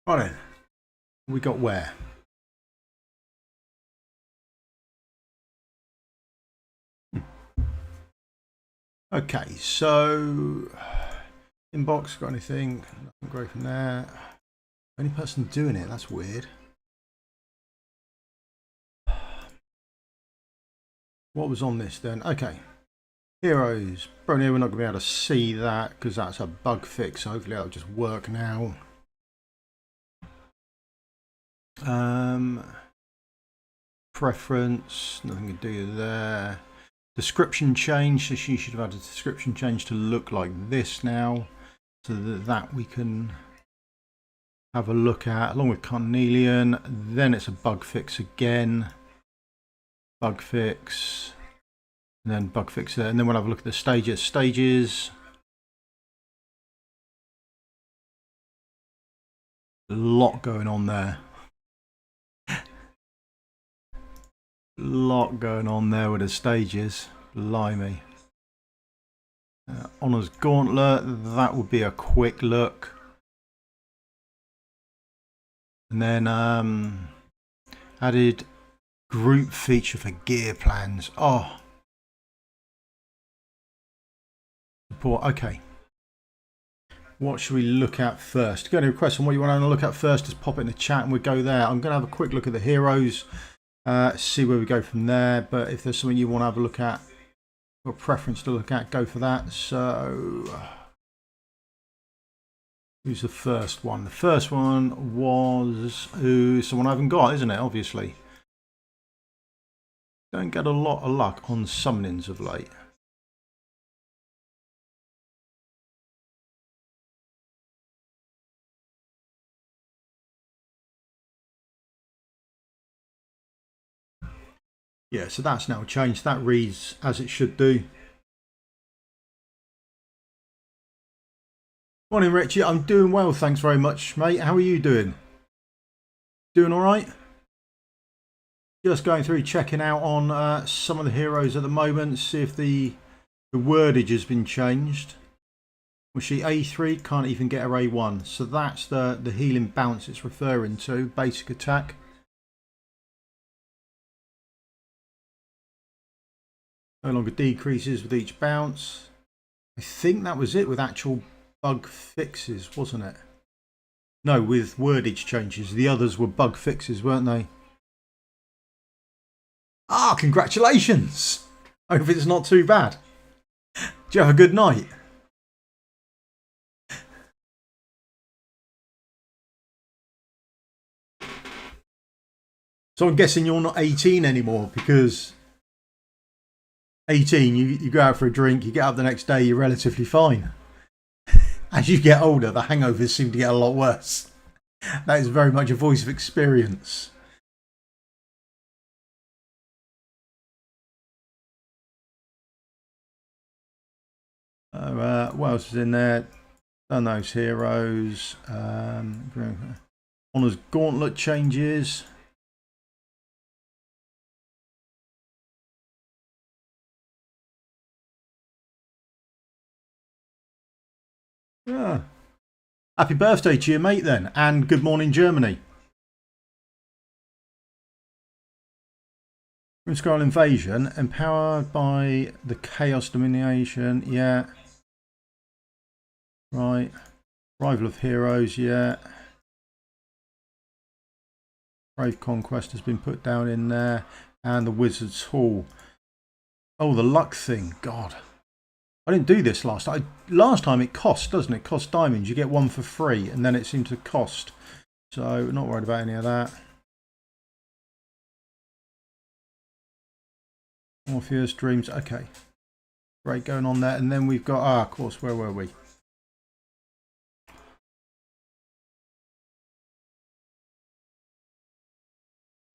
Right then, we got where? Okay, so inbox, got anything? Nothing great from there. Only person doing it, that's weird. What was on this then? Okay, heroes. Probably we're not going to be able to see that because that's a bug fix. So hopefully that'll just work now. Preference, nothing to do there. Description change, so she should have had a description change to look like this now, so that we can have a look at along with Carnelian. Then it's a bug fix again, bug fix, and then bug fix there, and then we'll have a look at the stages. A lot going on there. Lot going on there with the stages. Blimey. Honours Gauntlet, that would be a quick look. And then added group feature for gear plans. Oh. Support, okay. What should we look at first? If you got any requests on what you want to look at first, just pop it in the chat and we'll go there. I'm going to have a quick look at the heroes. See where we go from there, but if there's something you want to have a look at or preference to look at, go for that. So who's the first one? The first one was someone I haven't got, isn't it? Obviously don't get a lot of luck on summonings of late. Yeah, so that's now changed. That reads as it should do. Morning, Richie. I'm doing well, thanks very much, mate. How are you doing? Doing all right? Just going through, checking out on some of the heroes at the moment, see if the wordage has been changed. Was she A3? Can't even get her A1. So that's the healing bounce it's referring to, basic attack. No longer decreases with each bounce. I think that was it with actual bug fixes, wasn't it? No, with wordage changes. The others were bug fixes, weren't they? Ah, congratulations! I hope it's not too bad. Do you have a good night? So I'm guessing you're not 18 anymore, because 18, you go out for a drink, you get up the next day, you're relatively fine. As you get older, the hangovers seem to get a lot worse. That is very much a voice of experience. What else is in there? Done those heroes. Honours Gauntlet changes. Yeah. Happy birthday to you, mate, then, and good morning, Germany. Grimmscale Invasion, empowered by the Chaos Domination, yeah. Right. Rival of Heroes, yeah. Brave Conquest has been put down in there, and the Wizard's Hall. Oh, the luck thing, God. I didn't do this last time. Last time it costs, doesn't it? It costs diamonds. You get one for free, and then it seems to cost. So, not worried about any of that. Morpheus, Dreams, okay. Great going on there. And then we've got, of course, where were we?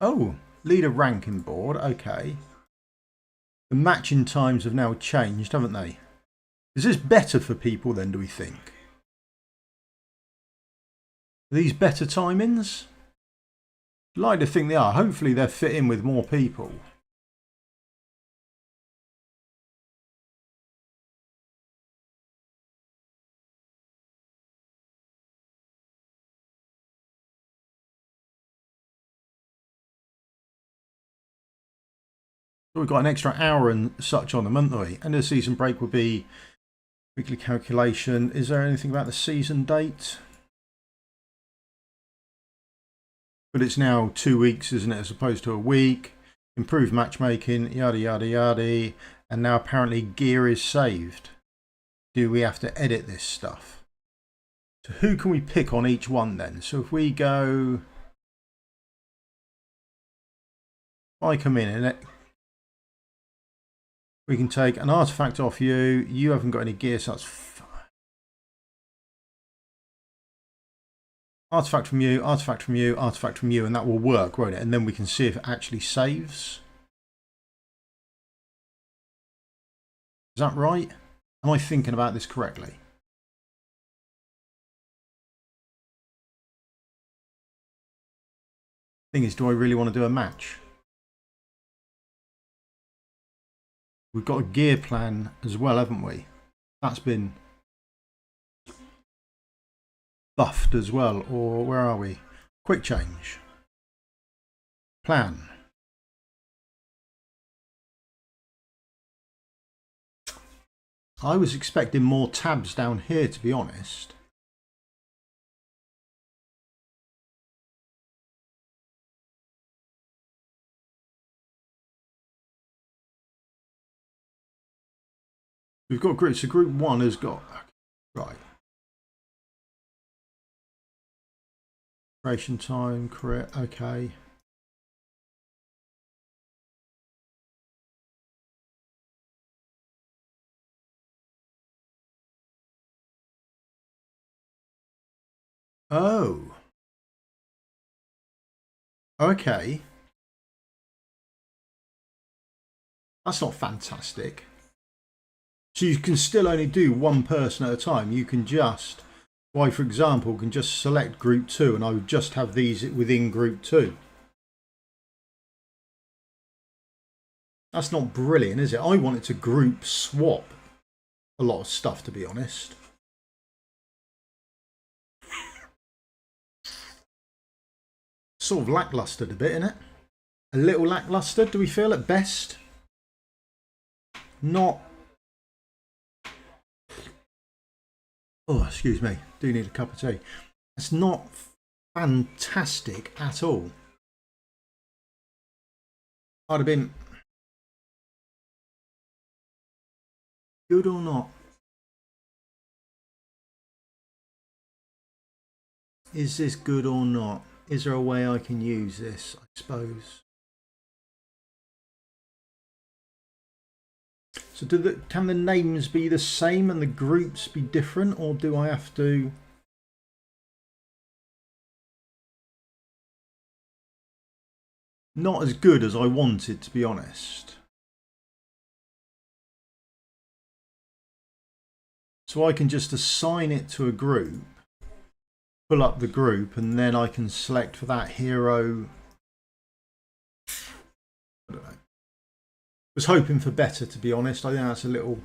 Oh, leader ranking board, okay. The matching times have now changed, haven't they? Is this better for people then, do we think? Are these better timings? I'd like to think they are. Hopefully they're fit in with more people. So we've got an extra hour and such on them, haven't we? End of the season break will be weekly calculation. Is there anything about the season date? But it's now 2 weeks, isn't it, as opposed to a week. Improved matchmaking, yada yada yada. And now apparently gear is saved. Do we have to edit this stuff? So who can we pick on each one then? So if we go, I come in and we can take an artifact off you. You haven't got any gear, so that's artifact from you, artifact from you, artifact from you, and that will work, won't it? And then we can see if it actually saves. Is that right? Am I thinking about this correctly? Thing is, do I really want to do a match? We've got a gear plan as well, haven't we? That's been buffed as well. Or where are we? Quick change. Plan. I was expecting more tabs down here, to be honest. We've got groups. So group 1 has got, right. Creation time, correct, okay. Oh. Okay. That's not fantastic. So you can still only do one person at a time. You can just, I for example, can just select group 2 and I would just have these within group 2. That's not brilliant, is it? I wanted to group swap a lot of stuff, to be honest. Sort of lacklustered a bit, isn't it? A little lackluster, do we feel at best? Not. Oh, excuse me. Do need a cup of tea. It's not fantastic at all. I'd have been good or not. Is this good or not? Is there a way I can use this, I suppose? So can the names be the same and the groups be different, or do I have to? Not as good as I wanted, to be honest. So I can just assign it to a group, pull up the group, and then I can select for that hero. I don't know. Was hoping for better, to be honest. I think that's a little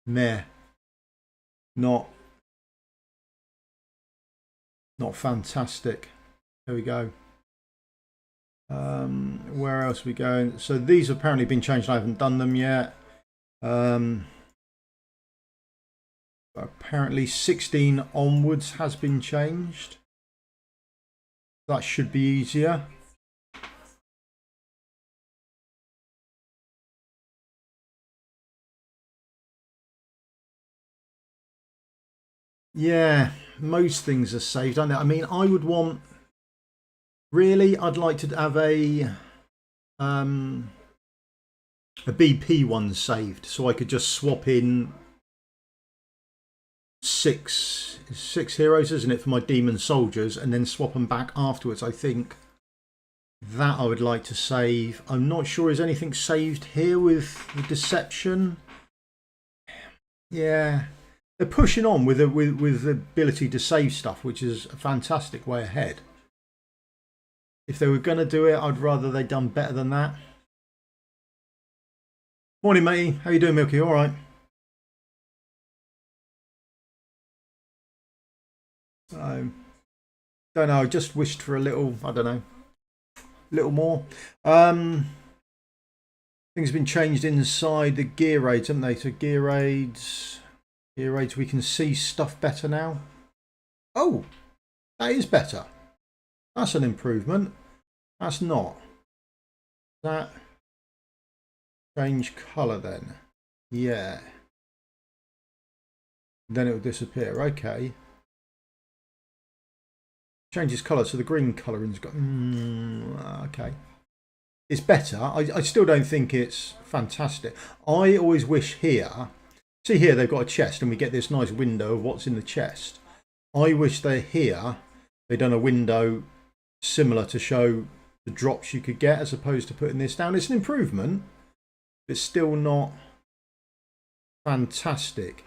meh. Not fantastic. There we go. Where else are we going? So these have apparently been changed. I haven't done them yet. Apparently 16 onwards has been changed. That should be easier. Yeah, most things are saved. I mean, I would want. Really, I'd like to have a BP one saved, so I could just swap in six heroes, isn't it, for my demon soldiers, and then swap them back afterwards. I think that I would like to save. I'm not sure is anything saved here with the deception. Yeah. They're pushing on with the ability to save stuff, which is a fantastic way ahead. If they were going to do it, I'd rather they'd done better than that. Morning, matey. How you doing, Milky? All right. Don't know. I just wished for a little, I don't know, little more. Things have been changed inside the gear aids, haven't they? So gear aids, we can see stuff better now. Oh, that is better. That's an improvement. That's not. That change colour then. Yeah. Then it will disappear. Okay. Changes colour, so the green colouring's got. Okay. It's better. I still don't think it's fantastic. I always wish here. See here, they've got a chest, and we get this nice window of what's in the chest. I wish they'd done a window similar to show the drops you could get, as opposed to putting this down. It's an improvement. It's still not fantastic.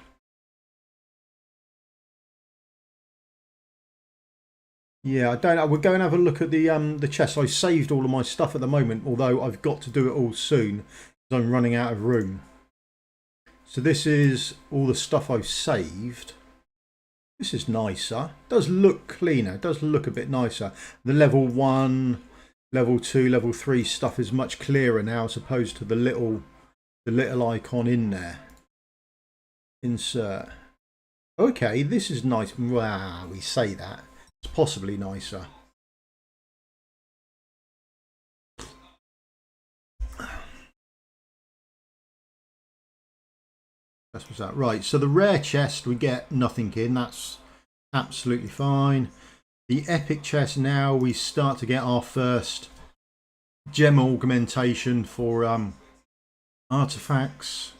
Yeah, I don't know. We'll go and have a look at the chest. I saved all of my stuff at the moment, although I've got to do it all soon because I'm running out of room. So this is all the stuff I've saved. This is nicer. It does look cleaner. It does look a bit nicer. The level 1, level 2, level 3 stuff is much clearer now, as opposed to the little icon in there. Insert. Okay, this is nice. Wow, we say that. It's possibly nicer. That's what's that. Right, so the rare chest we get nothing in. That's absolutely fine. The epic chest, now we start to get our first gem augmentation for artifacts.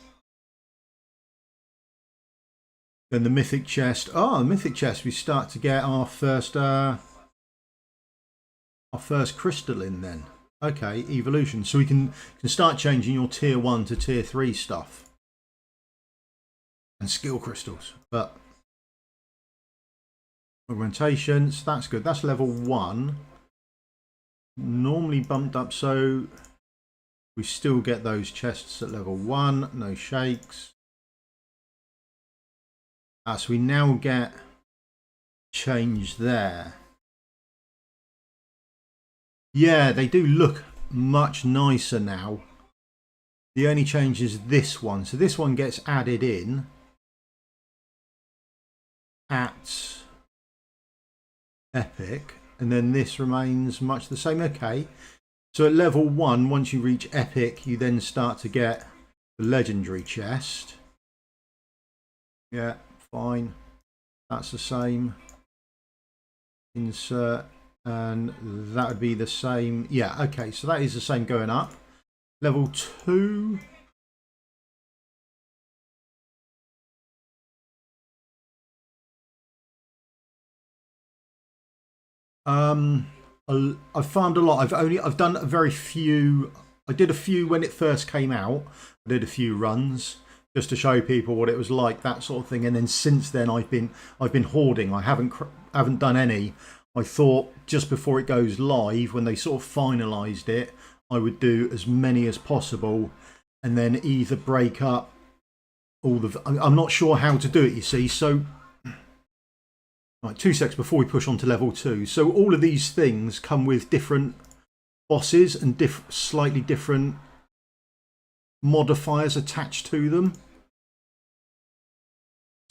Then the mythic chest. Oh, the mythic chest, we start to get our first crystal in then. Okay, evolution. So we can start changing your tier 1 to tier 3 stuff. And skill crystals. But augmentation, so that's good. That's level 1. Normally bumped up, so we still get those chests at level 1. No shakes. So we now get change there. Yeah, they do look much nicer now. The only change is this one. So this one gets added in at epic, and then this remains much the same. Okay, so at level 1, once you reach epic, you then start to get the legendary chest. Yeah, fine, that's the same. Insert, and that would be the same. Yeah, okay, so that is the same going up. Level 2. I've farmed a lot. I've done a very few. I did a few when it first came out. I did a few runs just to show people what it was like, that sort of thing. And then since then, I've been hoarding. I haven't done any. I thought just before it goes live, when they sort of finalised it, I would do as many as possible, and then either break up all the. I'm not sure how to do it. You see, so. Right, 2 secs before we push on to level 2. So all of these things come with different bosses and slightly different modifiers attached to them.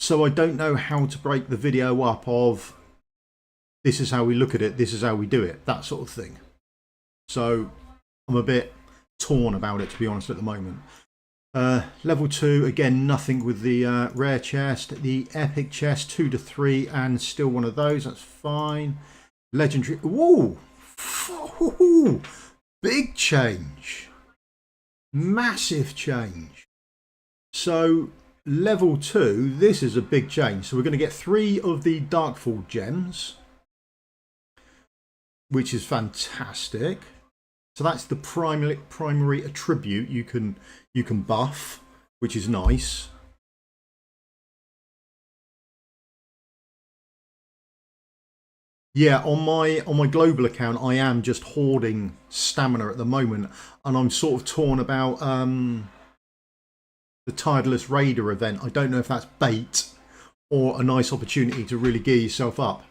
So I don't know how to break the video up of this is how we look at it, this is how we do it, that sort of thing. So I'm a bit torn about it, to be honest, at the moment. Level 2, again, nothing with the rare chest. The epic chest, 2 to 3, and still one of those. That's fine. Legendary. Whoa! Big change. Massive change. So, level 2, this is a big change. So, we're going to get 3 of the Darkfall gems, which is fantastic. So that's the primary attribute you can buff, which is nice. Yeah, on my global account, I am just hoarding stamina at the moment, and I'm sort of torn about the Tireless Raider event. I don't know if that's bait or a nice opportunity to really gear yourself up.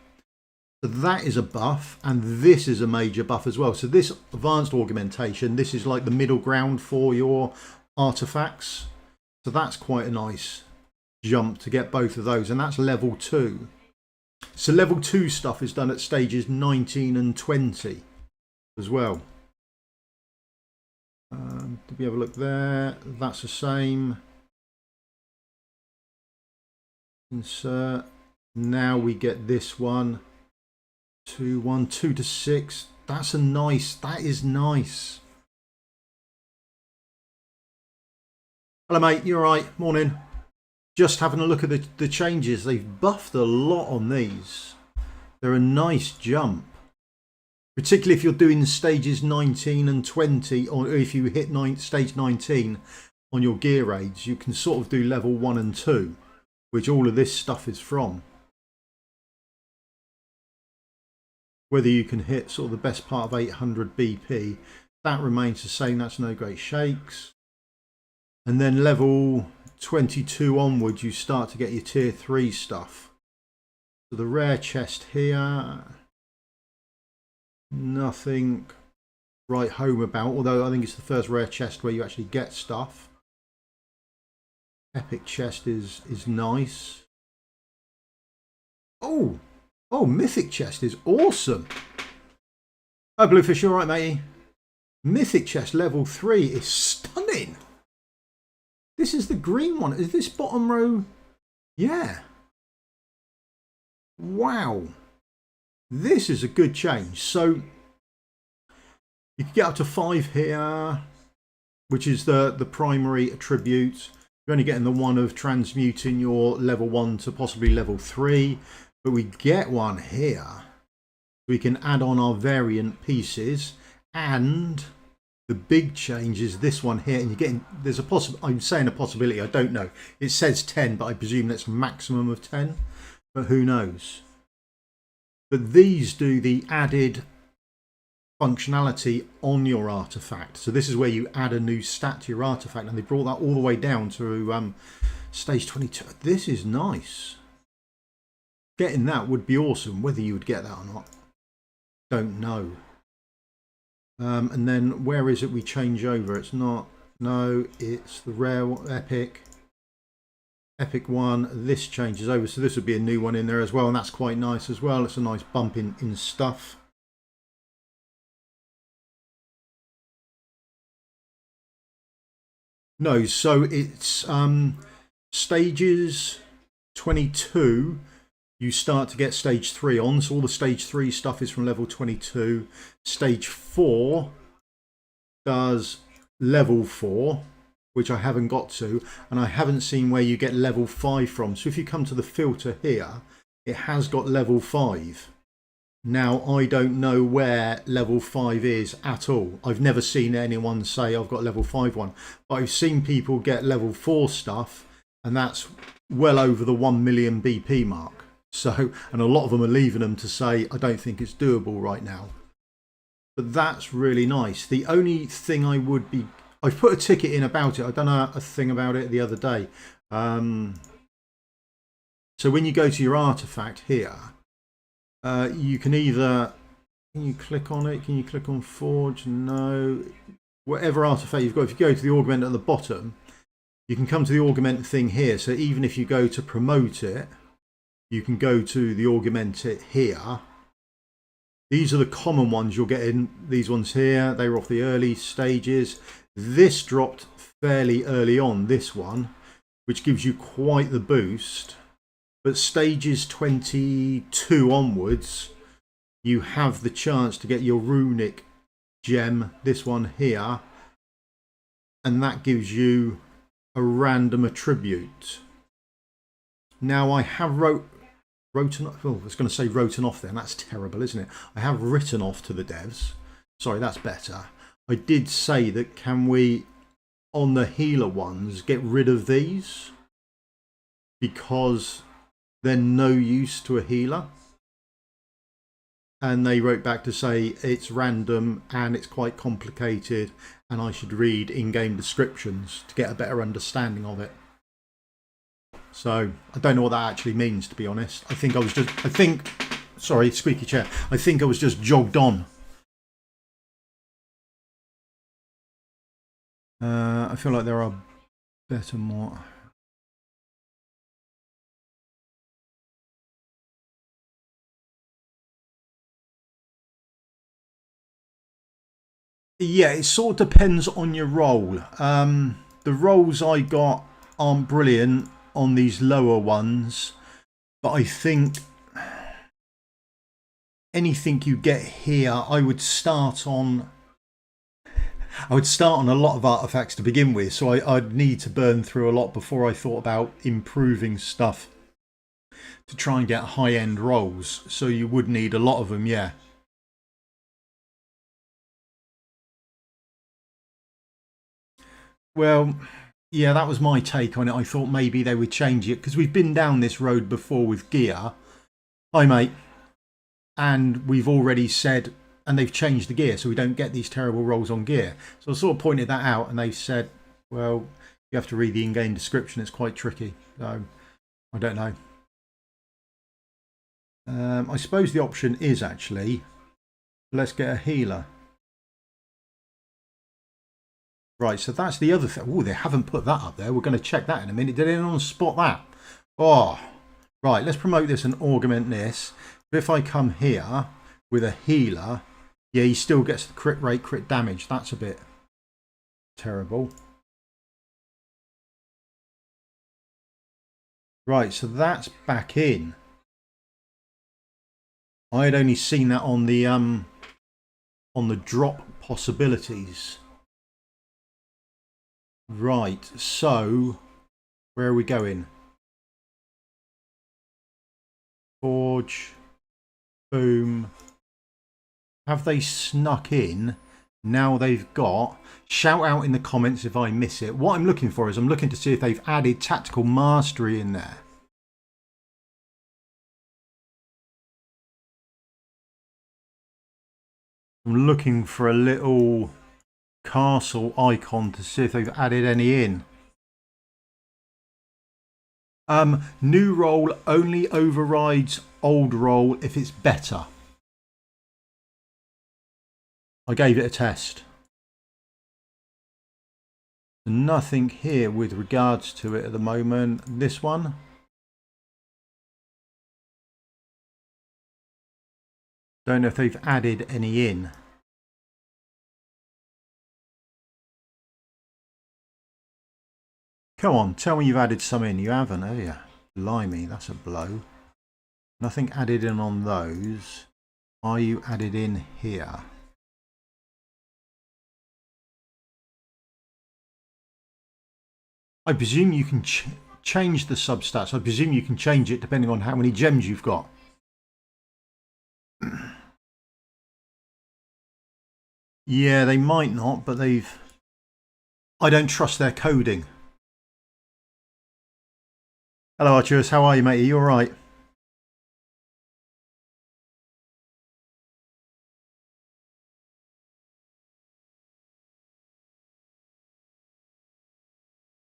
So that is a buff, and this is a major buff as well. So this advanced augmentation, this is like the middle ground for your artifacts. So that's quite a nice jump to get both of those, and that's level 2. So level 2 stuff is done at stages 19 and 20 as well. Did we have a look there? That's the same. Insert. Now we get this one. 2, 1, 2 to 6. That's a nice. That is nice. Hello, mate. You all right? Morning. Just having a look at the changes. They've buffed a lot on these. They're a nice jump. Particularly if you're doing stages 19 and 20, or if you hit stage 19 on your gear raids, you can sort of do level 1 and 2, which all of this stuff is from. Whether you can hit sort of the best part of 800 BP, that remains the same. That's no great shakes. And then level 22 onwards, you start to get your tier 3 stuff. So the rare chest here, nothing right home about, although I think it's the first rare chest where you actually get stuff. Epic chest is nice. Oh, mythic chest is awesome. Oh, Bluefish, you all right, matey? Mythic chest level 3 is stunning. This is the green one. Is this bottom row? Yeah. Wow. This is a good change. So you can get up to 5 here, which is the primary attribute. You're only getting the one of transmuting your level 1 to possibly level 3. But we get one here. We can add on our variant pieces, and the big change is this one here. And you're getting, there's a I'm saying a possibility, I don't know. It says 10, but I presume that's maximum of 10. But who knows? But these do the added functionality on your artifact. So this is where you add a new stat to your artifact, and they brought that all the way down to stage 22. This is nice. Getting that would be awesome. Whether you would get that or not, don't know. And then where is it we change over? It's not, no, it's the rare epic one. This changes over, so this would be a new one in there as well, and that's quite nice as well. It's a nice bump in stuff. No, so it's stages 22. You start to get stage 3 on, so all the stage 3 stuff is from level 22. Stage 4 does level 4, which I haven't got to, and I haven't seen where you get level 5 from. So if you come to the filter here, it has got level 5. Now, I don't know where level 5 is at all. I've never seen anyone say I've got level 5 one, but I've seen people get level 4 stuff, and that's well over the 1 million BP mark. So, and a lot of them are leaving them to say, I don't think it's doable right now. But that's really nice. The only thing I would be, I've put a ticket in about it. I've done a thing about it the other day. So when you go to your artifact here, you can either, can you click on it? Can you click on Forge? No. Whatever artifact you've got, if you go to the augment at the bottom, you can come to the augment thing here. So even if you go to promote it, you can go to the augment it here. These are the common ones you're getting. These ones here, they were off the early stages. This dropped fairly early on, this one, which gives you quite the boost. But stages 22 onwards, you have the chance to get your runic gem, this one here, and that gives you a random attribute. Now I have wrote written off, oh, I was going to say written off then, that's terrible, isn't it? I have written off to the devs. Sorry, that's better. I did say that can we, on the healer ones, get rid of these? Because they're no use to a healer. And they wrote back to say it's random and it's quite complicated and I should read in-game descriptions to get a better understanding of it. So I don't know what that actually means, to be honest. I think sorry, squeaky chair. I think I was just jogged on. I feel like there are better, more. Yeah, it sort of depends on your role. The roles I got aren't brilliant on these lower ones, but I think anything you get here, I would start on a lot of artifacts to begin with, so I'd need to burn through a lot before I thought about improving stuff to try and get high-end rolls. So you would need a lot of them, yeah. Well, yeah, that was my take on it. I thought maybe they would change it because we've been down this road before with gear. Hi, mate. And we've already said, and they've changed the gear so we don't get these terrible rolls on gear. So I sort of pointed that out and they said, well, you have to read the in-game description. It's quite tricky. So I don't know. I suppose the option is actually, let's get a healer. Right, so that's the other thing. Oh, they haven't put that up there. We're going to check that in a minute. Did anyone spot that? Oh, right. Let's promote this and augment this. But if I come here with a healer, yeah, he still gets the crit rate, crit damage. That's a bit terrible. Right, so that's back in. I had only seen that on the drop possibilities. Right, so where are we going? Forge, boom. Have they snuck in? Now they've got, shout out in the comments if I miss it. What I'm looking for is I'm looking to see if they've added tactical mastery in there. I'm looking for a little castle icon to see if they've added any in. New roll only overrides old roll if it's better. I gave it a test. Nothing here with regards to it at the moment. This one. Don't know if they've added any in. Come on, tell me you've added some in. You haven't, have you? Blimey, that's a blow. Nothing added in on those. Are you added in here? I presume you can change the substats. I presume you can change it depending on how many gems you've got. Yeah, they might not, but they've... I don't trust their coding. Hello, Archers. How are you, mate? Are you all right?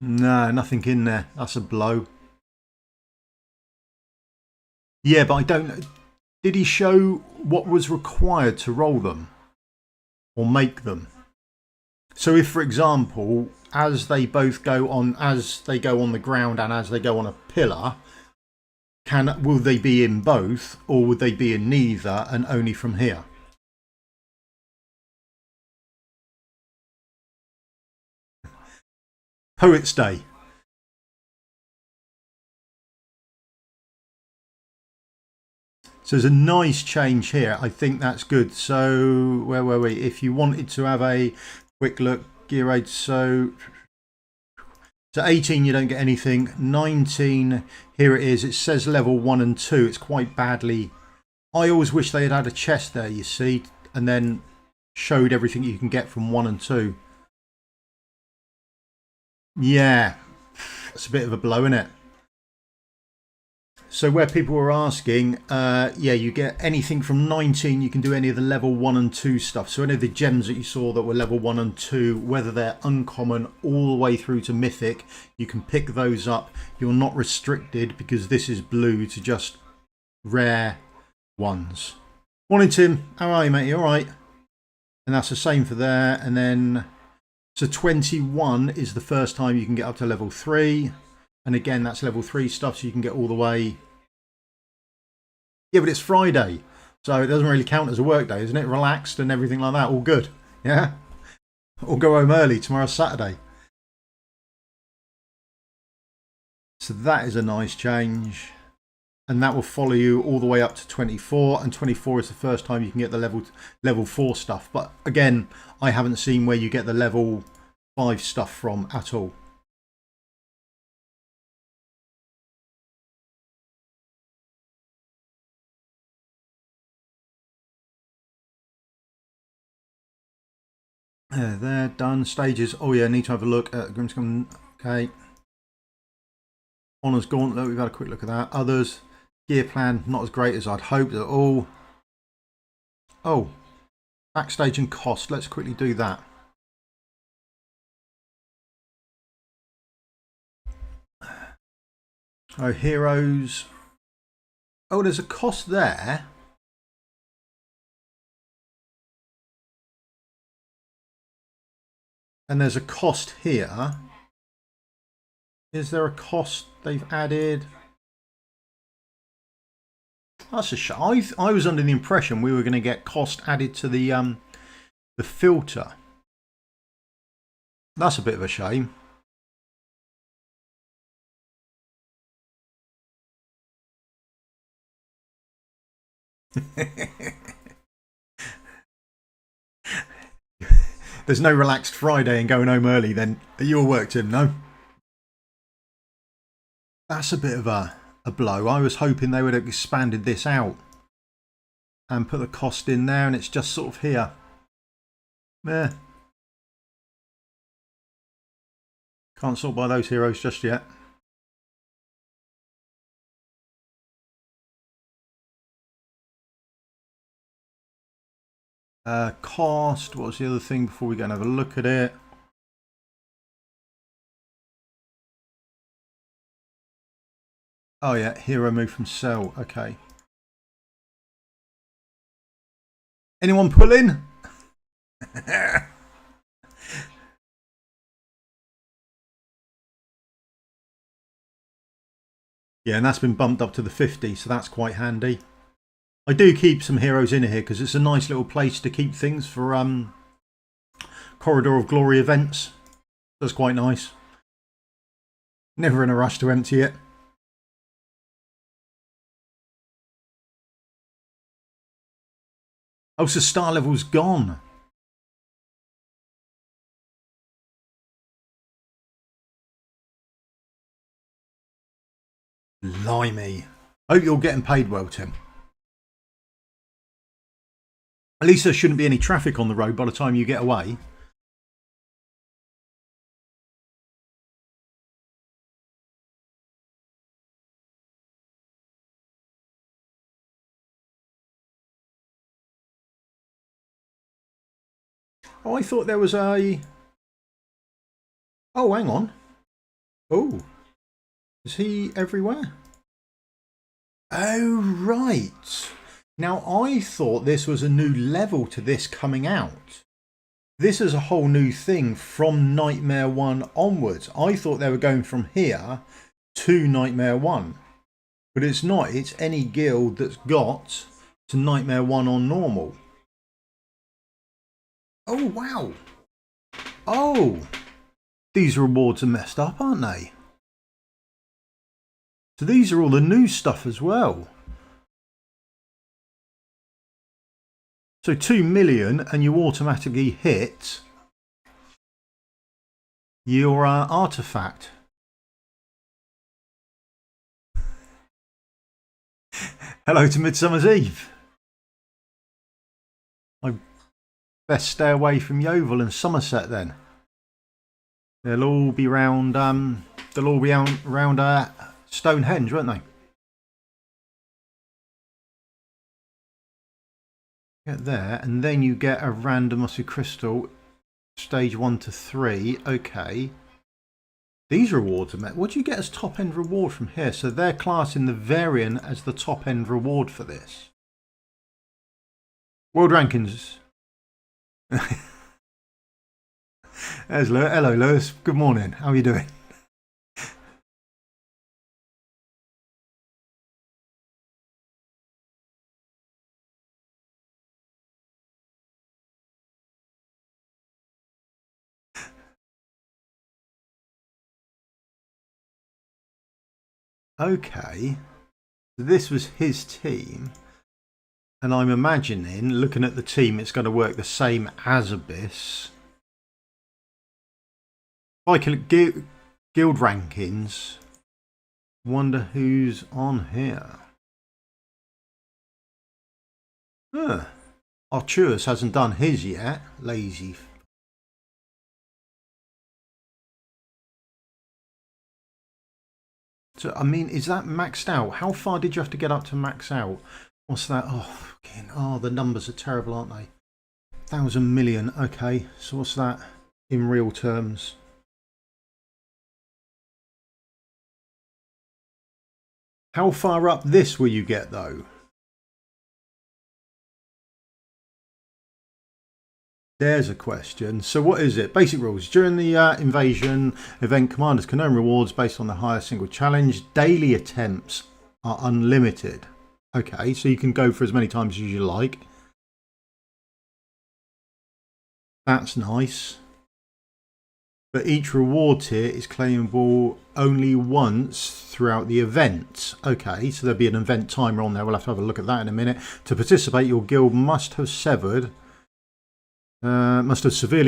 No, nothing in there. That's a blow. Yeah, but I don't know. Did he show what was required to roll them or make them? So if, for example, as they both go on, as they go on the ground and as they go on a pillar, will they be in both or would they be in neither and only from here? Poets Day. So there's a nice change here. I think that's good. So where were we? If you wanted to have a quick look, gear aid, so 18 you don't get anything. 19, here it is. It says level 1 and 2. It's quite badly. I always wish they had a chest there, you see, and then showed everything you can get from 1 and 2. Yeah, it's a bit of a blow, isn't it? So where people were asking, yeah, you get anything from 19, you can do any of the level 1 and 2 stuff. So any of the gems that you saw that were level 1 and 2, whether they're uncommon all the way through to mythic, you can pick those up. You're not restricted because this is blue to just rare ones. Morning, Tim. How are you, mate? You all right? And that's the same for there. And then, so 21 is the first time you can get up to level 3. And again, that's level 3 stuff, so you can get all the way. Yeah, but it's Friday, so it doesn't really count as a work day, isn't it? Relaxed and everything like that. All good. Yeah? Or go home early. Tomorrow's Saturday. So that is a nice change. And that will follow you all the way up to 24. And 24 is the first time you can get the level 4 stuff. But again, I haven't seen where you get the level 5 stuff from at all. There, done. Stages. Oh yeah, need to have a look at Grimmscale. Okay. Honour's Gauntlet, we've had a quick look at that. Others. Gear plan, not as great as I'd hoped at all. Oh. Backstage and cost. Let's quickly do that. Oh, heroes. Oh, there's a cost there. And there's a cost here. Is there a cost they've added? That's a shame. I was under the impression we were going to get cost added to the filter. That's a bit of a shame. There's no relaxed Friday and going home early then. You'll work, Tim, no? That's a bit of a blow. I was hoping they would have expanded this out and put the cost in there, and it's just sort of here. Yeah. Can't sort by those heroes just yet. Cost. What was the other thing before we go and have a look at it? Oh yeah, hero move from cell. Okay. Anyone pull in? Yeah, and that's been bumped up to the 50, so that's quite handy. I do keep some heroes in here because it's a nice little place to keep things for Corridor of Glory events. That's quite nice. Never in a rush to empty it. Oh, so star level's gone. Blimey. Hope you're getting paid well, Tim. At least there shouldn't be any traffic on the road by the time you get away. Oh, I thought there was a... Oh, hang on. Oh. Is he everywhere? Oh, right. Now, I thought this was a new level to this coming out. This is a whole new thing from Nightmare 1 onwards. I thought they were going from here to Nightmare 1. But it's not. It's any guild that's got to Nightmare 1 on normal. Oh, wow. Oh. These rewards are messed up, aren't they? So these are all the new stuff as well. So 2 million and you automatically hit your artifact. Hello to Midsummer's Eve. I best stay away from Yeovil and Somerset then. They'll all be round Stonehenge, won't they? Get there, and then you get a random mossy crystal, stage 1 to 3. Okay. These rewards are met. What do you get as top end reward from here? So they're classing the variant as the top end reward for this. World rankings. Hello, Lewis. Good morning. How are you doing? Okay, so this was his team, and I'm imagining, looking at the team, it's going to work the same as Abyss. I can guild rankings. Wonder who's on here. Arturus hasn't done his yet. Lazy. So, I mean, is that maxed out? How far did you have to get up to max out? What's that? Oh, the numbers are terrible, aren't they? 1,000 million. Okay, so what's that in real terms? How far up this will you get, though? There's a question. So what is it? Basic rules. During the invasion event, commanders can earn rewards based on the highest single challenge. Daily attempts are unlimited. Okay, so you can go for as many times as you like. That's nice. But each reward tier is claimable only once throughout the event. Okay, so there'll be an event timer on there. We'll have to have a look at that in a minute. To participate, your guild must have severely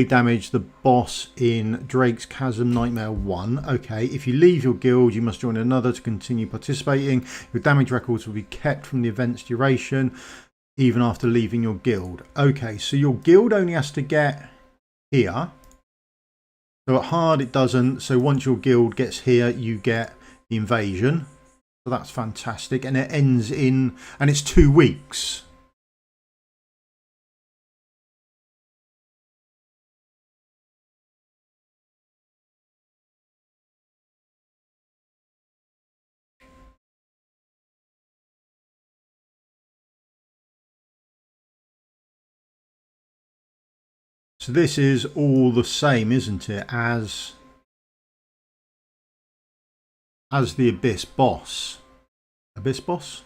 damaged the boss in Drake's Chasm Nightmare 1. Okay, if you leave your guild, you must join another to continue participating. Your damage records will be kept from the event's duration, even after leaving your guild. Okay, so your guild only has to get here. So at hard it doesn't. So once your guild gets here, you get the invasion. So that's fantastic. And it ends in, and it's 2 weeks. So this is all the same, isn't it, as the Abyss boss? Abyss boss?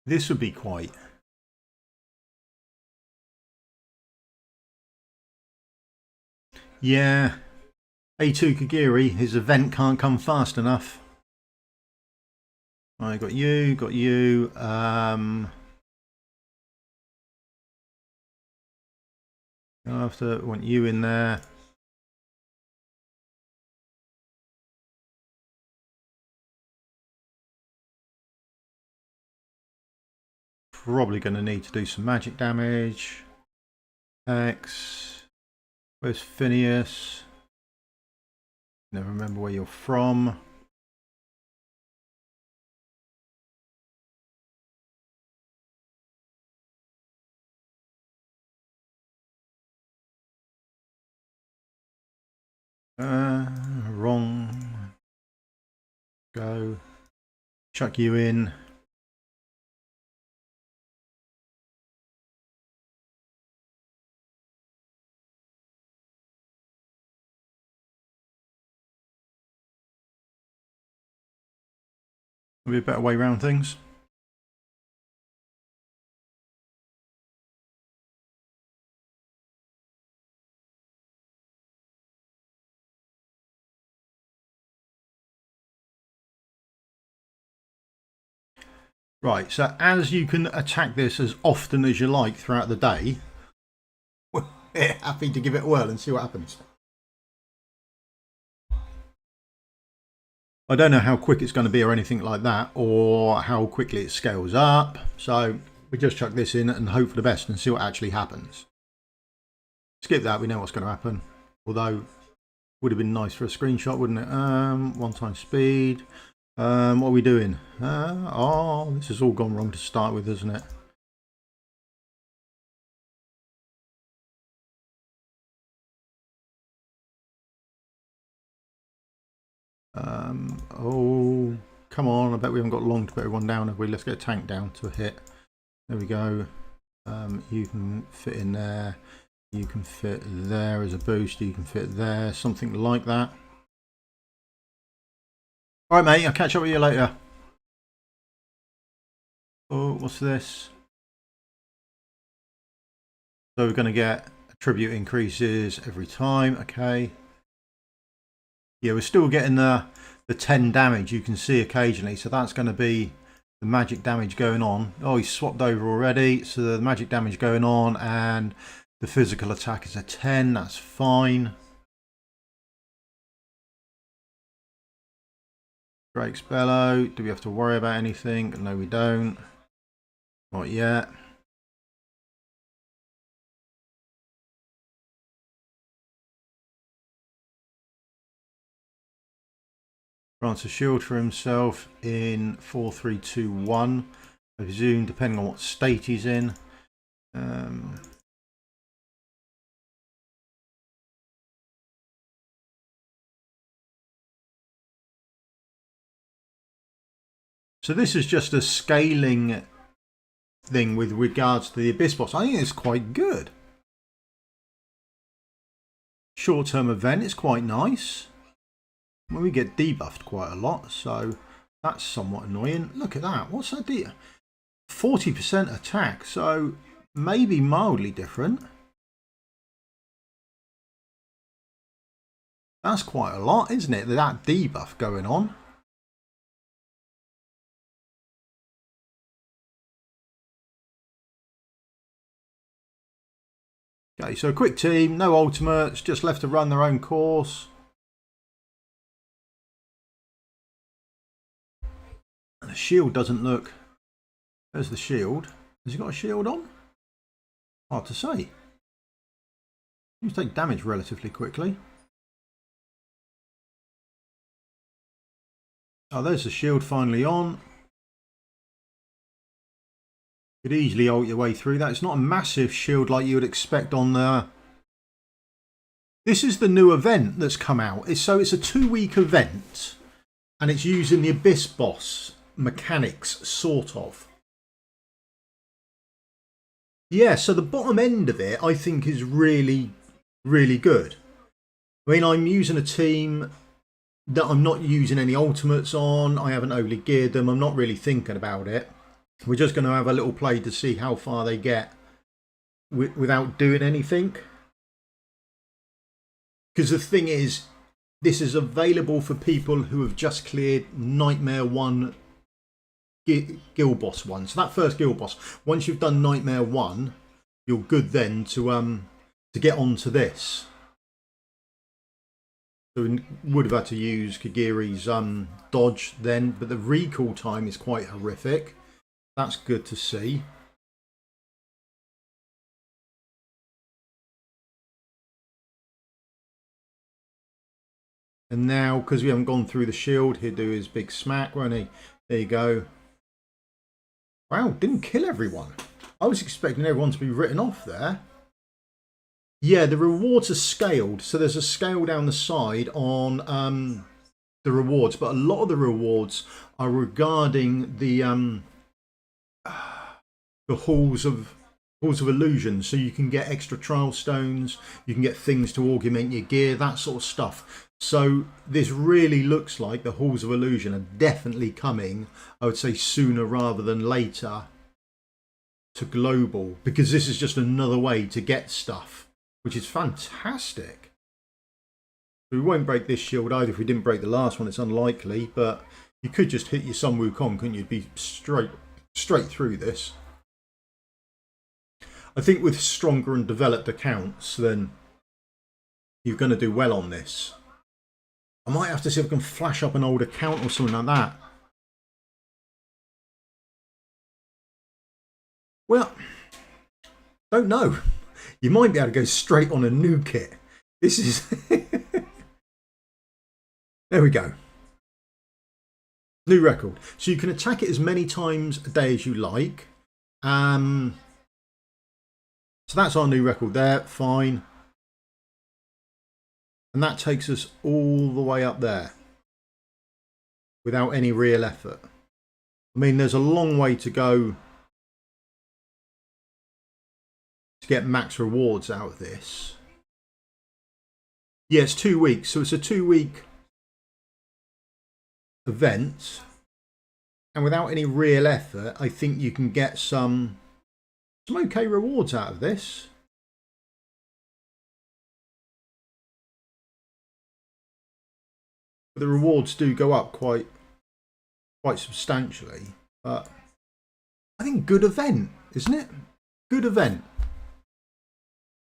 This would be quite... Yeah. A2 Kagiri, his event can't come fast enough. I got you, got you. After, want you in there. Probably going to need to do some magic damage. X. Where's Phineas? Never remember where you're from. Wrong. Go. Chuck you in. Will be a better way around things. Right, so as you can attack this as often as you like throughout the day, we're happy to give it a whirl and see what happens. I don't know how quick it's going to be or anything like that, or how quickly it scales up. So we just chuck this in and hope for the best and see what actually happens. Skip that, we know what's going to happen. Although Would have been nice for a screenshot, wouldn't it? 1 time speed. What are we doing? Oh, this has all gone wrong to start with, isn't it? Oh, come on. I bet we haven't got long to put everyone down, have we? Let's get a tank down to a hit. There we go. You can fit in there. You can fit there as a boost. You can fit there. Something like that. Alright, mate. I'll catch up with you later. Oh, what's this? So we're going to get attribute increases every time. Okay. Yeah, we're still getting the 10 damage you can see occasionally. So that's going to be the magic damage going on. Oh, he's swapped over already. So the magic damage going on and the physical attack is a 10. That's fine. Drake's Bellow. Do we have to worry about anything? No, we don't. Not yet. Grants a shield for himself in 4, 3, 2, 1. I presume, depending on what state he's in. So this is just a scaling thing with regards to the Abyss boss. I think it's quite good. Short-term event is quite nice. Well, we get debuffed quite a lot, so that's somewhat annoying. Look at that. What's that deal? 40% attack, so maybe mildly different. That's quite a lot, isn't it? That debuff going on. Okay, so a quick team, no ultimates, just left to run their own course. The shield doesn't look... There's the shield. Has he got a shield on? Hard to say. You take damage relatively quickly. Oh, there's the shield finally on. Could easily ult your way through that. It's not a massive shield like you would expect on the... This is the new event that's come out. So it's a 2-week event. And it's using the Abyss boss mechanics, sort of. Yeah, so the bottom end of it, I think, is really, really good. I mean, I'm using a team that I'm not using any ultimates on. I haven't overly geared them. I'm not really thinking about it. We're just going to have a little play to see how far they get without doing anything. Because the thing is, this is available for people who have just cleared Nightmare 1 Guild Boss 1. So that first Guild Boss, once you've done Nightmare 1, you're good then to get onto this. So we would have had to use Kagiri's dodge then, but the recall time is quite horrific. That's good to see. And now, because we haven't gone through the shield, he'll do his big smack, won't he? There you go. Wow, didn't kill everyone. I was expecting everyone to be written off there. Yeah, the rewards are scaled. So there's a scale down the side on the rewards. But a lot of the rewards are regarding the halls of illusion. So you can get extra trial stones. You can get things to augment your gear, that sort of stuff. So this really looks like the halls of illusion are definitely coming, I would say, sooner rather than later to global, because this is just another way to get stuff, which is fantastic. We won't break this shield either. If we didn't break the last one, it's unlikely, but you could just hit your Sun Wukong, couldn't you? You'd be straight through this. I think with stronger and developed accounts, then you're going to do well on this. I might have to see if I can flash up an old account or something like that. Well, don't know. You might be able to go straight on a new kit. This is There we go. New record. So you can attack it as many times a day as you like. So that's our new record there. Fine. And that takes us all the way up there without any real effort. I mean, there's a long way to go to get max rewards out of this. Yeah, it's 2 weeks. So it's a 2-week event. And without any real effort, I think you can get some okay rewards out of this. The rewards do go up quite substantially, but I think good event, isn't it? Good event.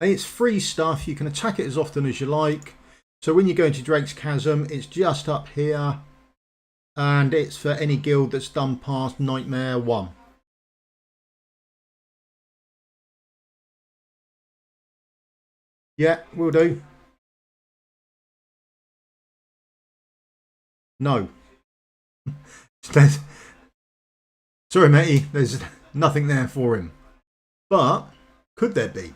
And it's free stuff. You can attack it as often as you like. So when you go into Drake's Chasm, it's just up here, and it's for any guild that's done past Nightmare 1. Yeah, will do. No. Sorry, matey. There's nothing there for him. But could there be?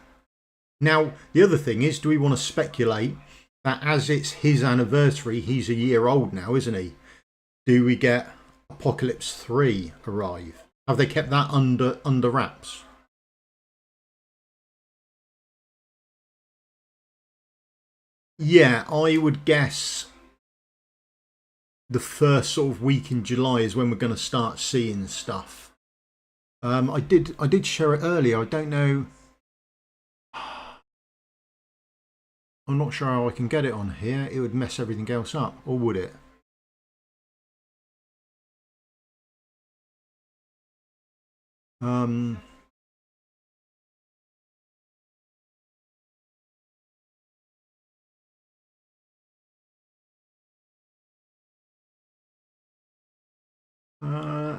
Now, the other thing is, do we want to speculate that as it's his anniversary, he's a year old now, isn't he? Do we get Apocalypse 3 arrive? Have they kept that under wraps? Yeah, I would guess the first sort of week in July is when we're going to start seeing stuff. I did share it earlier. I don't know. I'm not sure how I can get it on here. It would mess everything else up, or would it?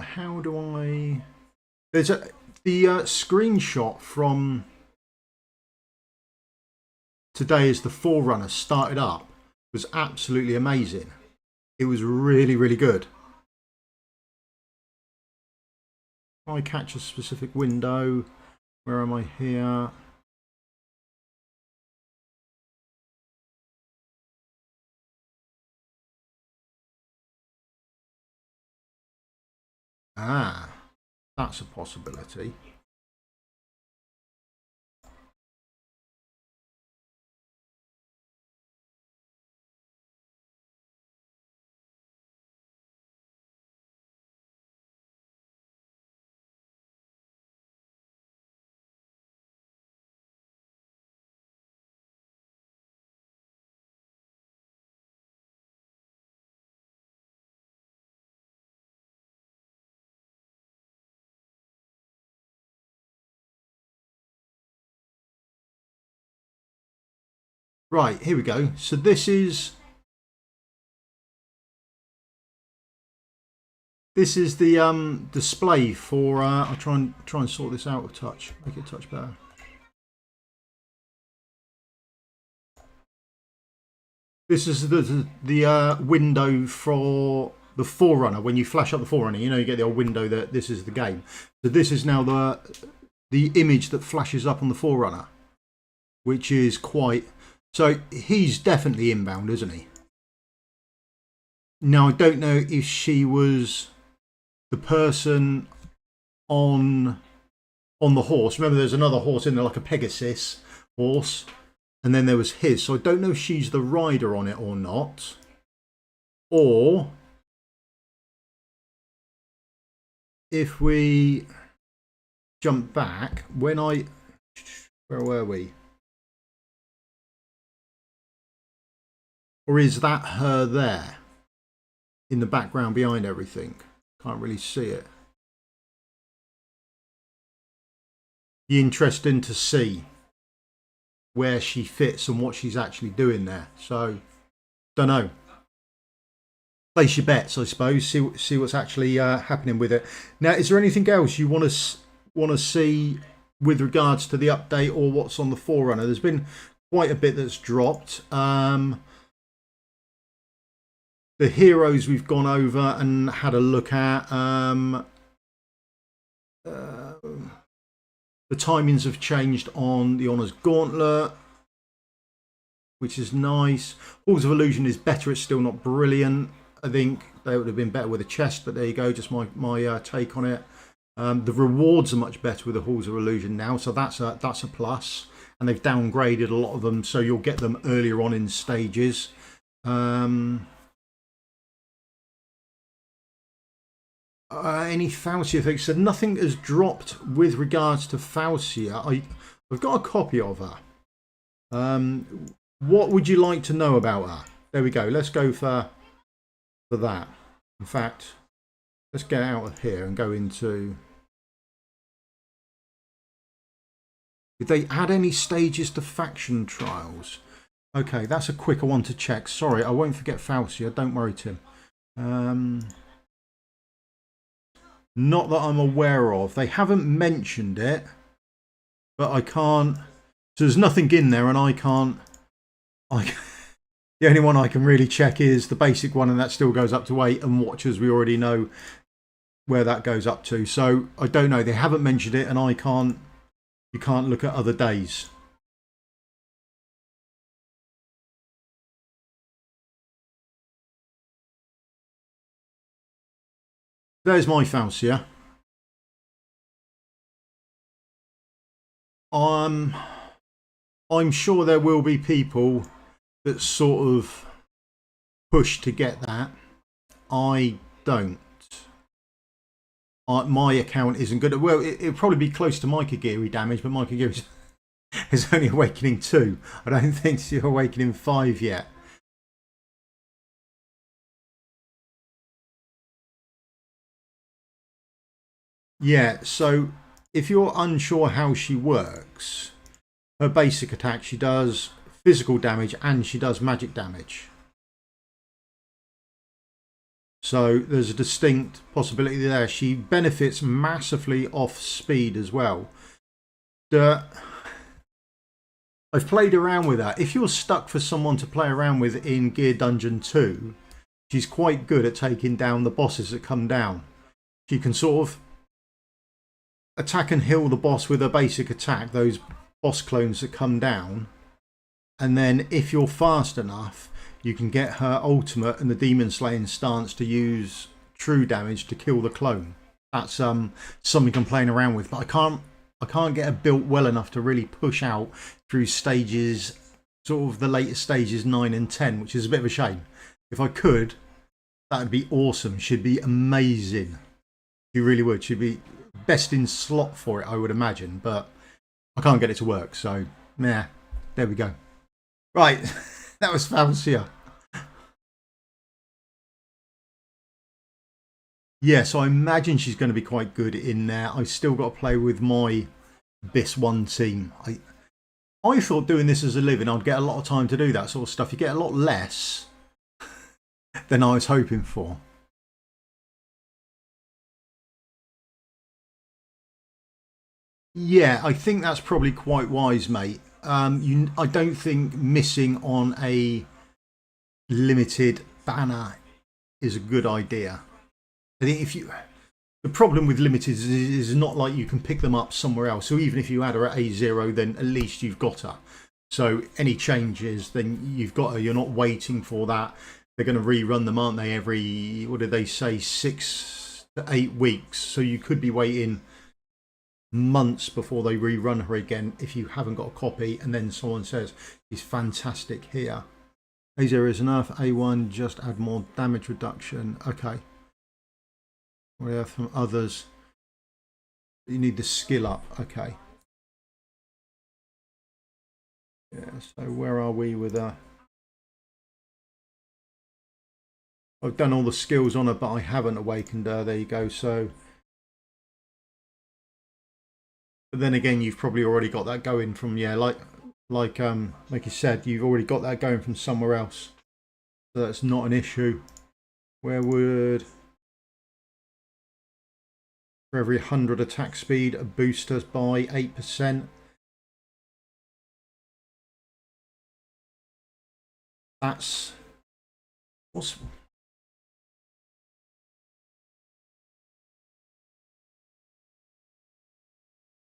How do I? There's the screenshot from today as the Forerunner started up was absolutely amazing. It was really, really good. If I catch a specific window, where am I here? Ah, that's a possibility. Right, here we go. So this is the display for. I'll try and sort this out with touch. Make it touch better. This is the window for the Forerunner. When you flash up the Forerunner, you know you get the old window that this is the game. So this is now the image that flashes up on the Forerunner, which is quite. So he's definitely inbound, isn't he? Now, I don't know if she was the person on the horse. Remember, there's another horse in there, like a Pegasus horse. And then there was his. So I don't know if she's the rider on it or not. Or if we jump back, when I... Where were we? Or is that her there? In the background behind everything? Can't really see it. Be interesting to see where she fits and what she's actually doing there. So, don't know. Place your bets, I suppose. See what's actually happening with it. Now, is there anything else you want to see with regards to the update or what's on the Forerunner? There's been quite a bit that's dropped. The heroes we've gone over and had a look at. The timings have changed on the Honour's Gauntlet, which is nice. Halls of Illusion is better. It's still not brilliant. I think they would have been better with a chest, but there you go. Just my take on it. The rewards are much better with the Halls of Illusion now, so that's a plus. And they've downgraded a lot of them, so you'll get them earlier on in stages. Any Falcia things? So nothing has dropped with regards to Falcia. I've got a copy of her. What would you like to know about her? There we go. Let's go for that. In fact, let's get out of here and go into... Did they add any stages to faction trials? Okay, that's a quicker one to check. Sorry, I won't forget Falcia. Don't worry, Tim. Not that I'm aware of. They haven't mentioned it, but I can't. So there's nothing in there, and I can't. The only one I can really check is the basic one, and that still goes up to 8. And Watchers, we already know where that goes up to. So I don't know. They haven't mentioned it, and I can't. You can't look at other days. There's my Falcia. I'm sure there will be people that sort of push to get that. I don't. My account isn't good. Well, it'll probably be close to Micah Geary damage, but Micah Geary is only Awakening 2. I don't think she's Awakening 5 yet. Yeah, so if you're unsure how she works, her basic attack, she does physical damage and she does magic damage. So there's a distinct possibility there. She benefits massively off speed as well. I've played around with that. If you're stuck for someone to play around with in Gear Dungeon 2, she's quite good at taking down the bosses that come down. She can sort of attack and heal the boss with her basic attack, those boss clones that come down. And then if you're fast enough, you can get her ultimate and the demon slaying stance to use true damage to kill the clone. That's something I'm playing around with, but I can't get her built well enough to really push out through stages, sort of the later stages 9 and 10, which is a bit of a shame. If I could, that would be awesome. She'd be amazing. She really would. She'd be best in slot for it, I would imagine, but I can't get it to work, so yeah, there we go. Right, that was Falcia. Yeah, so I imagine she's going to be quite good in there. I've still got to play with my BIS 1 team. I thought doing this as a living, I'd get a lot of time to do that sort of stuff. You get a lot less than I was hoping for. Yeah, I think that's probably quite wise, mate. I don't think missing on a limited banner is a good idea. I think the problem with limited is not like you can pick them up somewhere else. So even if you add her at A0, then at least you've got her. So any changes, then you've got her. You're not waiting for that. They're going to rerun them, aren't they? Every, what did they say, 6 to 8 weeks. So you could be waiting months before they rerun her again if you haven't got a copy. And then someone says, "It's fantastic here. A0 is enough. A1, just add more damage reduction." Okay. Well, from others, you need the skill up. Okay. Yeah, so where are we with I've done all the skills on her, but I haven't awakened her. There you go. So, but then again, you've probably already got that going from, yeah, like you said, you've already got that going from somewhere else. So that's not an issue. Where would, for every 100 attack speed, a boost us by 8%. That's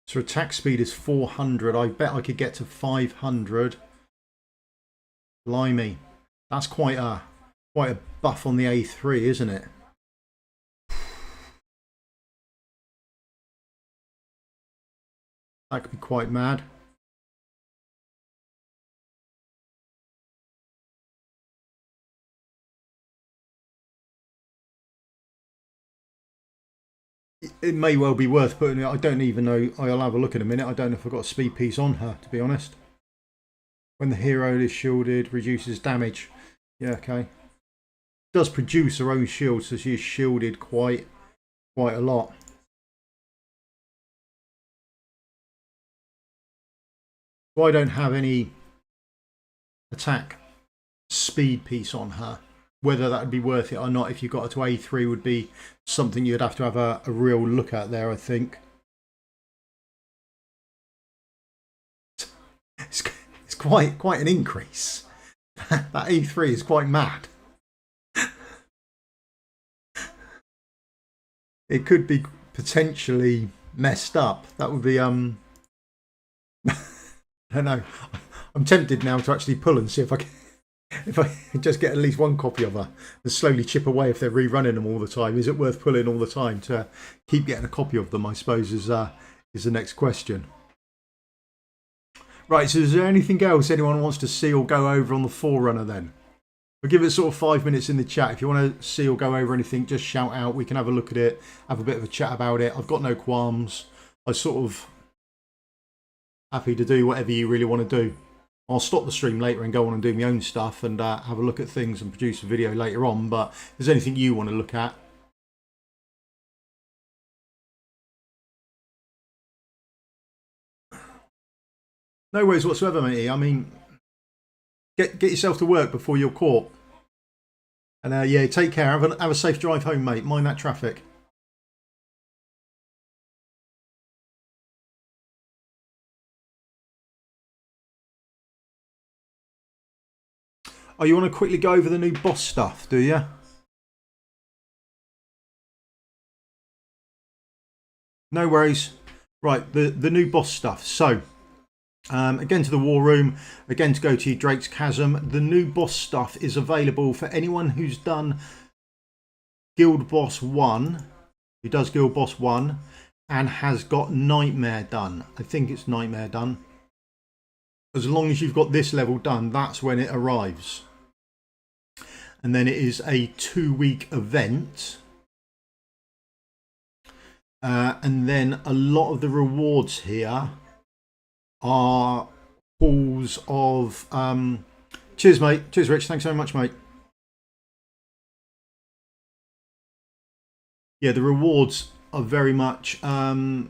So attack speed is 400. I bet I could get to 500. Blimey. That's quite a buff on the A3, isn't it? That could be quite mad. It may well be worth putting it. I don't even know. I'll have a look in a minute. I don't know if I've got a speed piece on her, to be honest. When the hero is shielded, reduces damage. Yeah, okay. Does produce her own shield, so she is shielded quite a lot. So I don't have any attack speed piece on her. Whether that would be worth it or not, if you got her to A3, would be something you'd have to have a real look at there, I think. It's quite an increase. That A3 is quite mad. It could be potentially messed up. That would be I don't know. I'm tempted now to actually pull and see if I can just get at least one copy of her and slowly chip away if they're rerunning them all the time. Is it worth pulling all the time to keep getting a copy of them, I suppose, is the next question. Right, so is there anything else anyone wants to see or go over on the Forerunner then? I'll give it sort of 5 minutes in the chat. If you want to see or go over anything, just shout out. We can have a look at it, have a bit of a chat about it. I've got no qualms. I'm sort of happy to do whatever you really want to do. I'll stop the stream later and go on and do my own stuff and have a look at things and produce a video later on. But if there's anything you want to look at, no worries whatsoever, matey. I mean, get yourself to work before you're caught. And yeah, take care. Have a safe drive home, mate. Mind that traffic. Oh, you want to quickly go over the new boss stuff, do you? No worries. Right, the new boss stuff. So, again to the war room, again to go to Drake's Chasm. The new boss stuff is available for anyone who's done Guild Boss 1, who does Guild Boss 1, and has got Nightmare done. I think it's Nightmare done. As long as you've got this level done, that's when it arrives. And then it is a 2-week event. And then a lot of the rewards here are hauls of cheers, mate. Cheers, Rich. Thanks very much, mate. Yeah, the rewards are very much the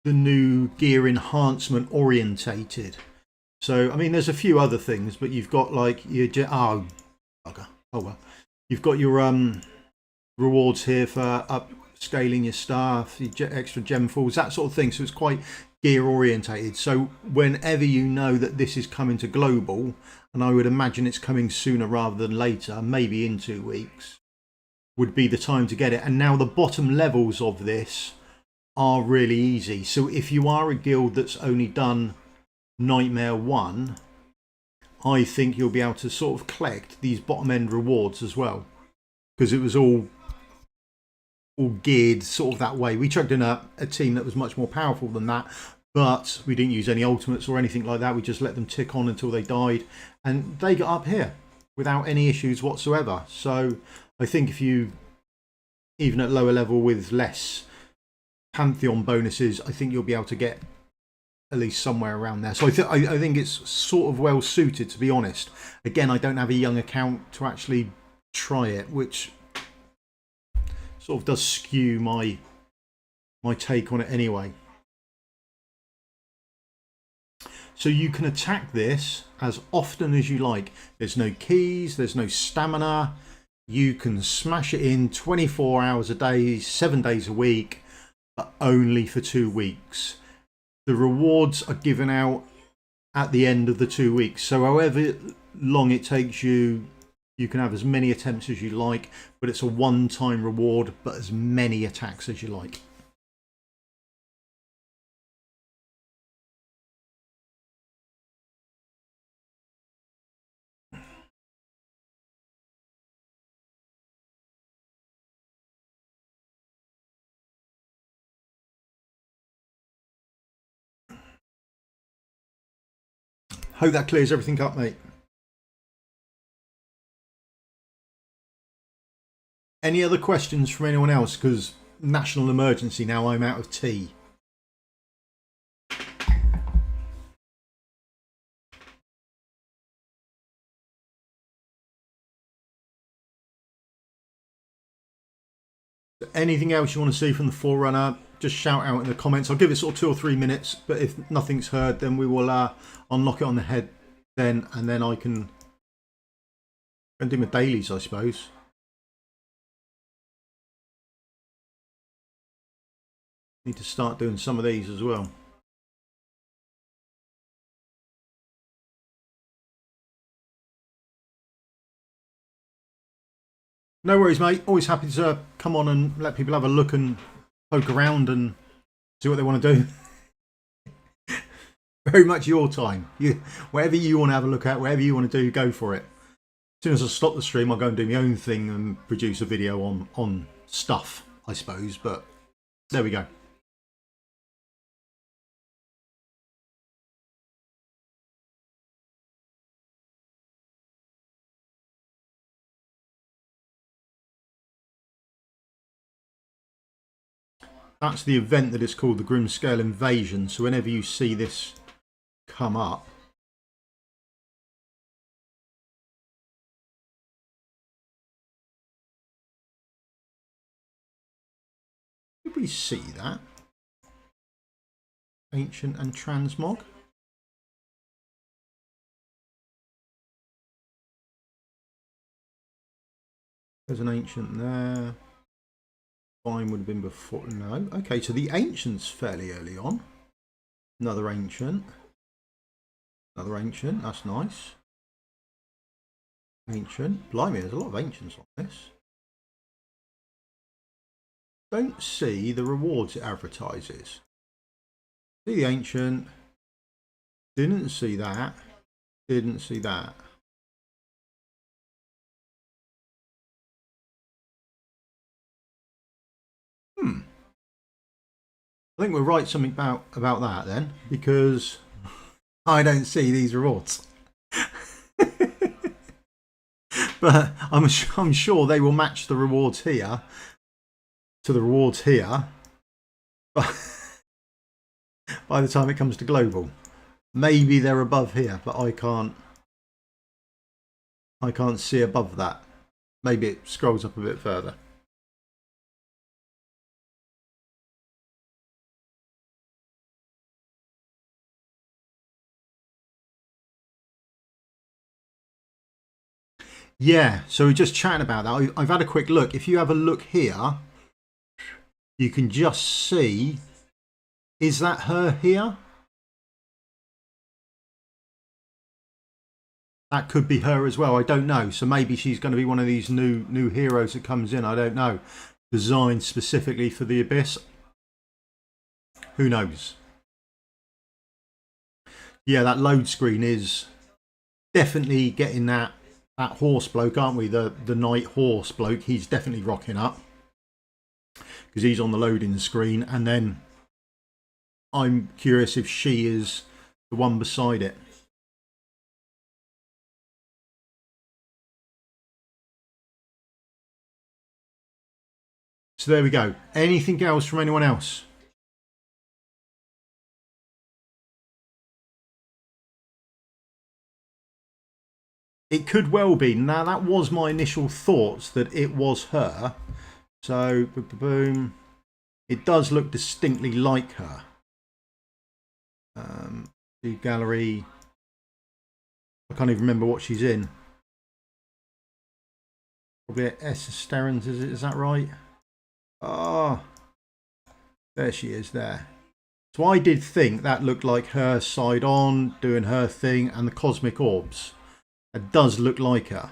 new gear enhancement orientated. So I mean, there's a few other things, but you've got like your oh well, you've got your rewards here for upscaling your staff, your extra gem falls, that sort of thing. So it's quite gear orientated. So whenever you know that this is coming to global, and I would imagine it's coming sooner rather than later, maybe in 2 weeks, would be the time to get it. And now the bottom levels of this are really easy. So if you are a guild that's only done Nightmare 1, I think you'll be able to sort of collect these bottom end rewards as well, because it was all geared sort of that way. We chucked in a team that was much more powerful than that, but we didn't use any ultimates or anything like that. We just let them tick on until they died, and they got up here without any issues whatsoever. So I think if you, even at lower level with less Pantheon bonuses, I think you'll be able to get at least somewhere around there. So I think it's sort of well suited, to be honest. Again, I don't have a young account to actually try it, which sort of does skew my take on it anyway. So you can attack this as often as you like. There's no keys, there's no stamina. You can smash it in 24 hours a day, 7 days a week, but only for 2 weeks. The rewards are given out at the end of the 2 weeks. So however long it takes you, you can have as many attempts as you like, but it's a one-time reward, but as many attacks as you like. Hope that clears everything up, mate. Any other questions from anyone else? Because national emergency now, I'm out of tea. Anything else you want to see from the Forerunner, just shout out in the comments. I'll give it sort of 2 or 3 minutes, but if nothing's heard, then we will unlock it on the head then, and then I can do my dailies, I suppose. Need to start doing some of these as well. No worries, mate. Always happy to come on and let people have a look and poke around and see what they want to do. Very much your time. Whatever you want to have a look at, whatever you want to do, go for it. As soon as I stop the stream, I'll go and do my own thing and produce a video on stuff, I suppose. But there we go. That's the event that is called the Grimmscale Invasion. So whenever you see this come up, did we see that? Ancient and transmog. There's an ancient there. Fine would have been before. No. Okay, so the ancient's fairly early on. Another ancient. Another ancient. That's nice. Ancient. Blimey, there's a lot of ancients on this. Don't see the rewards it advertises. See the ancient. Didn't see that. Didn't see that. I think we'll write something about that then, because I don't see these rewards. But I'm sure they will match the rewards here to the rewards here. But by the time it comes to global, maybe they're above here, but I can't see above that. Maybe it scrolls up a bit further. Yeah, so we're just chatting about that. I've had a quick look. If you have a look here, you can just see, is that her here? That could be her as well. I don't know. So maybe she's going to be one of these new heroes that comes in. I don't know. Designed specifically for the Abyss. Who knows? Yeah, that load screen is definitely getting that horse bloke, aren't we? The knight horse bloke. He's definitely rocking up because he's on the loading screen. And then I'm curious if she is the one beside it. So there we go. Anything else from anyone else? It could well be. Now, that was my initial thoughts that it was her. So, boom. It does look distinctly like her. The gallery. I can't even remember what she's in. Probably Sterns, is that right? Oh, there she is there. So I did think that looked like her side on, doing her thing, and the cosmic orbs. It does look like her.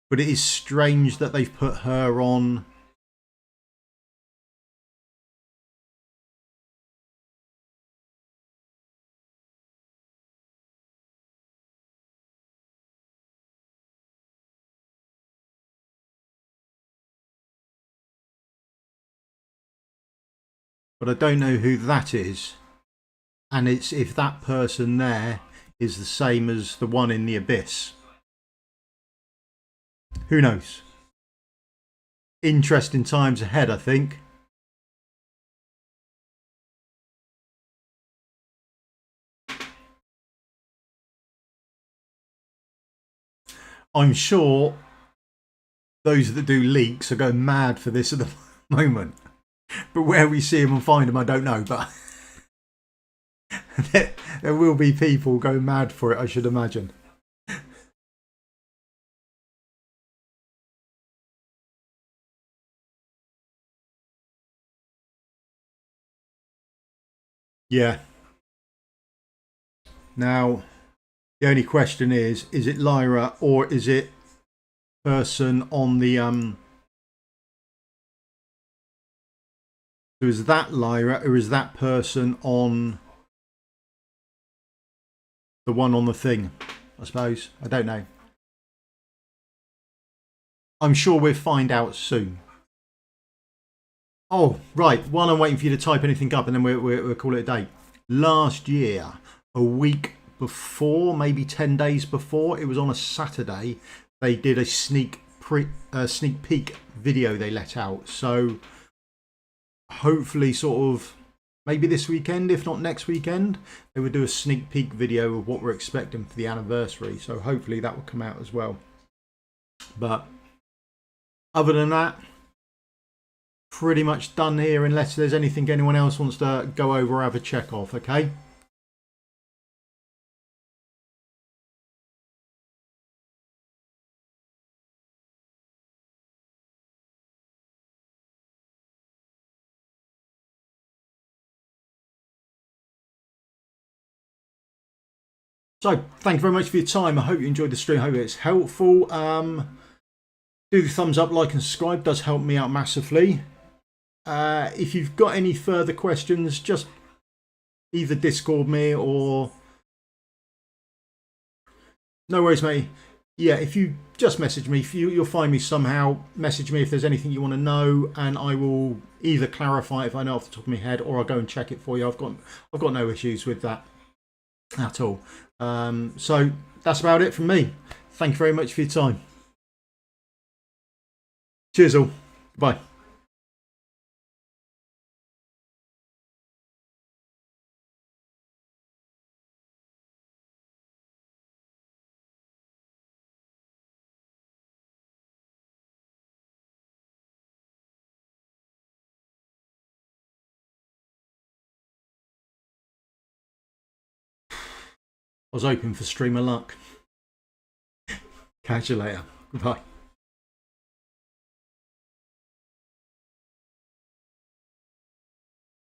But it is strange that they've put her on. But I don't know who that is. And it's if that person there is the same as the one in the Abyss. Who knows? Interesting times ahead, I think. I'm sure those that do leaks are going mad for this at the moment. But where we see them and find them, I don't know. But there will be people going mad for it, I should imagine. Yeah. Now, the only question is it Lyra or is it person on the so is that Lyra or is that person on the one on the thing? I suppose. I don't know. I'm sure we'll find out soon. Oh, right. While I'm waiting for you to type anything up and then we'll call it a day. Last year, a week before, maybe 10 days before, it was on a Saturday, they did a sneak peek video they let out. So hopefully sort of maybe this weekend, if not next weekend, they would do a sneak peek video of what we're expecting for the anniversary. So hopefully that will come out as well. But other than that, pretty much done here unless there's anything anyone else wants to go over or have a check off, okay? So, thank you very much for your time. I hope you enjoyed the stream. I hope it's helpful. Do the thumbs up, like and subscribe. Does help me out massively. If you've got any further questions, just either Discord me or... No worries, mate. Yeah, if you just message me, you'll find me somehow. Message me if there's anything you want to know, and I will either clarify if I know off the top of my head, or I'll go and check it for you. I've got no issues with that at all. So that's about it from me. Thank you very much for your time. Cheers all. Bye. I was hoping for streamer luck. Catch you later. Goodbye.